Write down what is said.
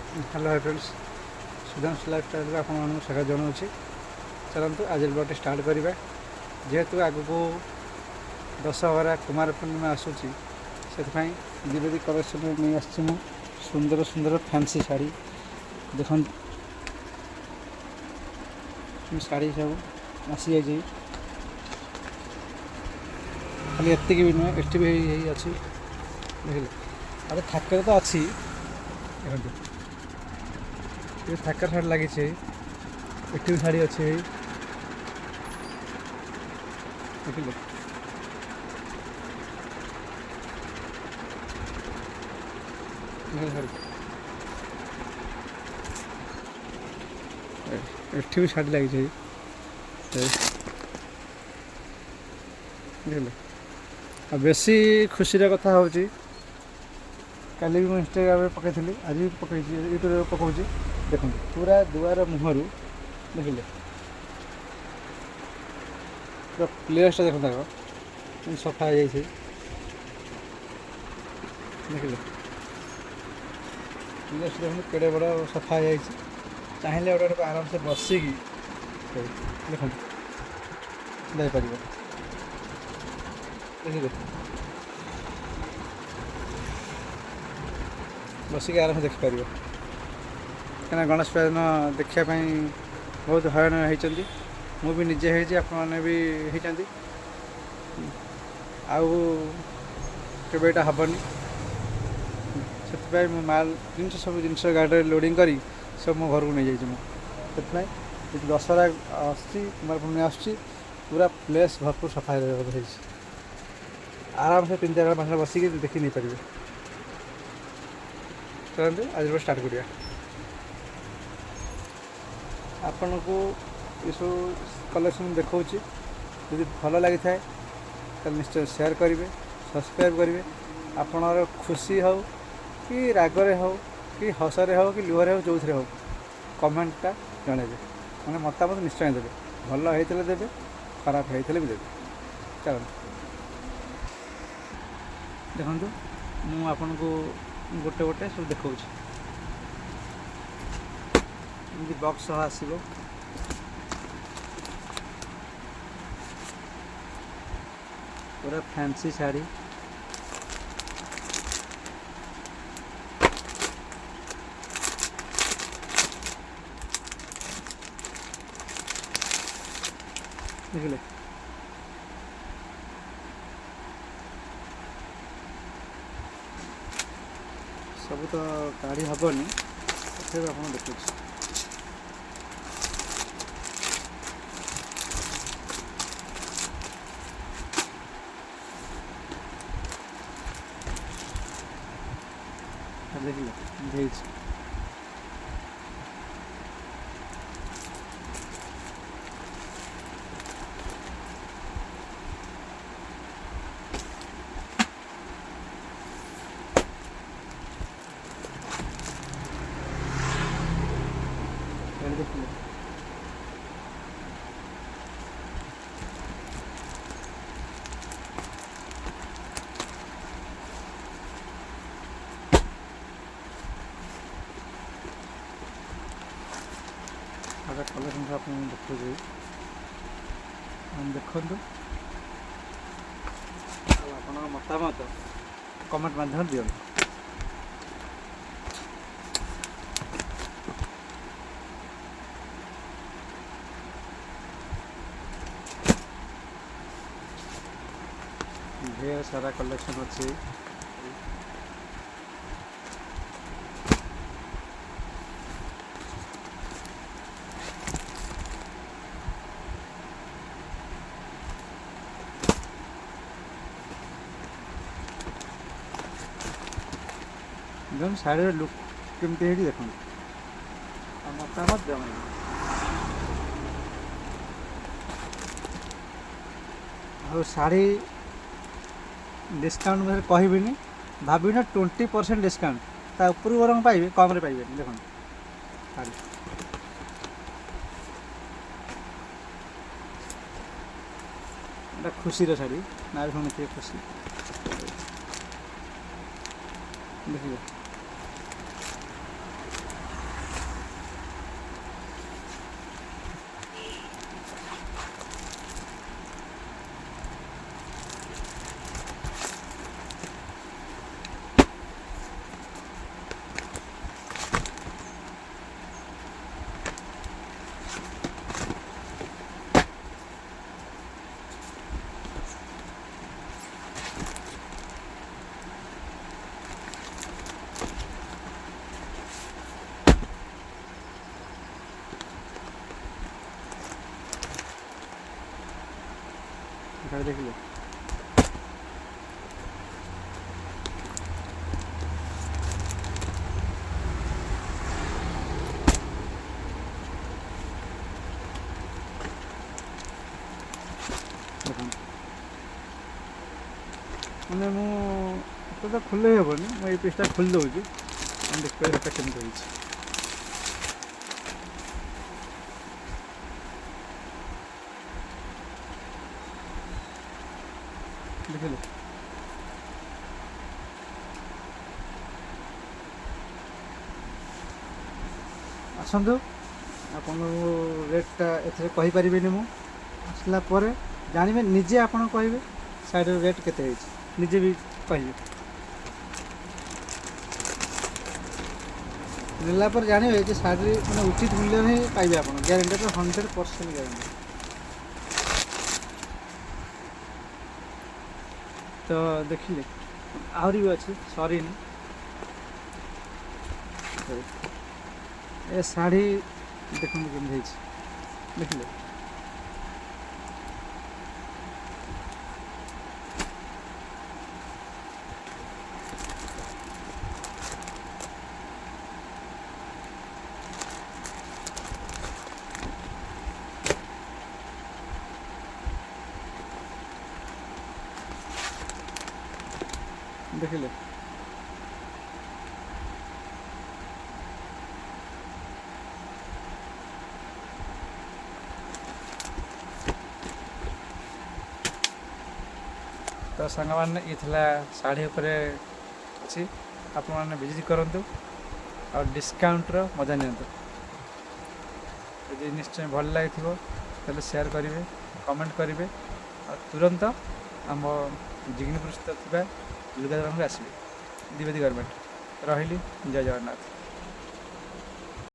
Hello hi friends, Sudhansh lifestyle आपको स्वागत जनाऊँगी। चलते आज ब्लॉग स्टार्ट करेंगे। जेहेतु आग को दशहरा कुमार पूर्णिमा आसूसी से द्विवेदी कलेक्शन नहीं आसी सुंदर सुंदर फैंसी शाड़ी देख शाड़ी सब आसी जाइए। खाली एति भी नुहे एटी भी अच्छी देख अरे थाके तो अच्छी देखो ये थाकर शाड़ी लगी एटी भी शाड़ी अच्छी देखिए एटी भी शाड़ी लगी देखिए। बेसी खुशी कथा हूँ काली भी इंस्टाग्राम पकई आज भी पकई यूट्यूब पकाऊँ देखो पूरा दुआर मुहर देखिले पूरा प्लेसटा देखो सफा हो देखिले प्लेस देखो केड़े बड़ सफा हो चाहिए गोटे आराम से बसिकी देखो जापर देखिए बसिक आराम से देखिपर कहीं गणेश पूजा दिन देखापी बहुत हईराण होती मु भी निजे होती आपने भी होती आउटा हेनी से माल जिन सब जिन गाड़ी लोडिंग कर सब मो घर को नहीं जाइए मुझे दशहरा कुमार पूर्णिमा आसूँ पूरा प्लेस भरपूर सफा आराम से 3-4 घंटा बसिक देखी नहीं पारे। चलते आज स्टार्ट करिया आपन को ये सब कलेक्शन देखा यदि भल लगी था निश्चय शेयर करेंगे सब्सक्राइब करेंगे आपन खुशी हो कि रागरे हो कि हसरे हो कि लुहरे हो जो हो कमेंटा जनइबे मैंने मतामत निश्चय देवे भल होते देवे खराब होते भी देवे। चलो देखो मु आपन को गोटे गोटे सब देखा बक्स आसो पूरा फैंसी शाड़ी देखिले सब तो काढ़ी हेनी तथा आप देखुच देखिए भेज देखिए आगे कलेक्शन आप देखो देखु आप मतामत कमेंट माध्यम दिखाँ। ढेर सारा कलेक्शन अच्छी एकदम शाड़ी लुक केमती है देखो मतामत जमा और शाड़ी डिस्काउंट में कहबिनी भावी ना 20% डिस्काउंट ता ऊपर बरम पाइबे कम रे पाइबे देखो शाड़ी खुशी शाड़ी नारी शुणी खुशी देखिए ଶାଢ଼ୀ ଦେଖିଲେ ଦେଖନ୍ତୁ ମାନେ ମୁଁ ଏଟା ଖୋଲେଇ ହେବନି, ମୁଁ ଏଇ ପିସ୍ଟା ଖୋଲି ଦେଉଛି, ଆମେ ଦେଖିବା ସେଟା କେମିତି ହେଇଛି। ଦେଖିଲେ ଆସନ୍ତୁ, ଆପଣଙ୍କୁ ରେଟ୍ଟା ଏଥିରେ କହିପାରିବିନି, ମୁଁ ଆସିଲା ପରେ ଜାଣିବେ, ନିଜେ ଆପଣ କହିବେ ଶାଢ଼ୀର ରେଟ୍ କେତେ ହେଇଛି, ନିଜେ ବି କହିବେ, ନେଲା ପରେ ଜାଣିବେ ଯେ ଶାଢ଼ୀ ମାନେ ଉଚିତ ମୂଲ୍ୟରେ ହିଁ ପାଇବେ ଆପଣ, ଗ୍ୟାରେଣ୍ଟି, 100% ଗ୍ୟାରେଣ୍ଟି। ତ ଦେଖିଲେ ଆହୁରି ବି ଅଛି, ସରିନି। ଏ ଶାଢ଼ୀ ଦେଖନ୍ତୁ କେମିତି ହେଇଛି, ଦେଖିଲେ ଦେଖିଲେ ତ ସାଙ୍ଗମାନେ ଇଏ ଥିଲା ଶାଢ଼ୀ ଉପରେ ଅଛି, ଆପଣମାନେ ଭିଜିଟ୍ କରନ୍ତୁ ଆଉ ଡିସ୍କାଉଣ୍ଟର ମଜା ନିଅନ୍ତୁ। ଯଦି ନିଶ୍ଚୟ ଭଲ ଲାଗିଥିବ ତାହେଲେ ସେୟାର କରିବେ, କମେଣ୍ଟ କରିବେ ଆଉ ତୁରନ୍ତ ଆମ ଜିଗ୍ନିପୁର ସ୍ଥିତ ଥିବା ଲୁଗା ଦୋକାନକୁ ଆସିବେ, ଦ୍ୱିବେଦୀ ଗାର୍ମେଣ୍ଟ। ରହିଲି, ଜୟ ଜଗନ୍ନାଥ।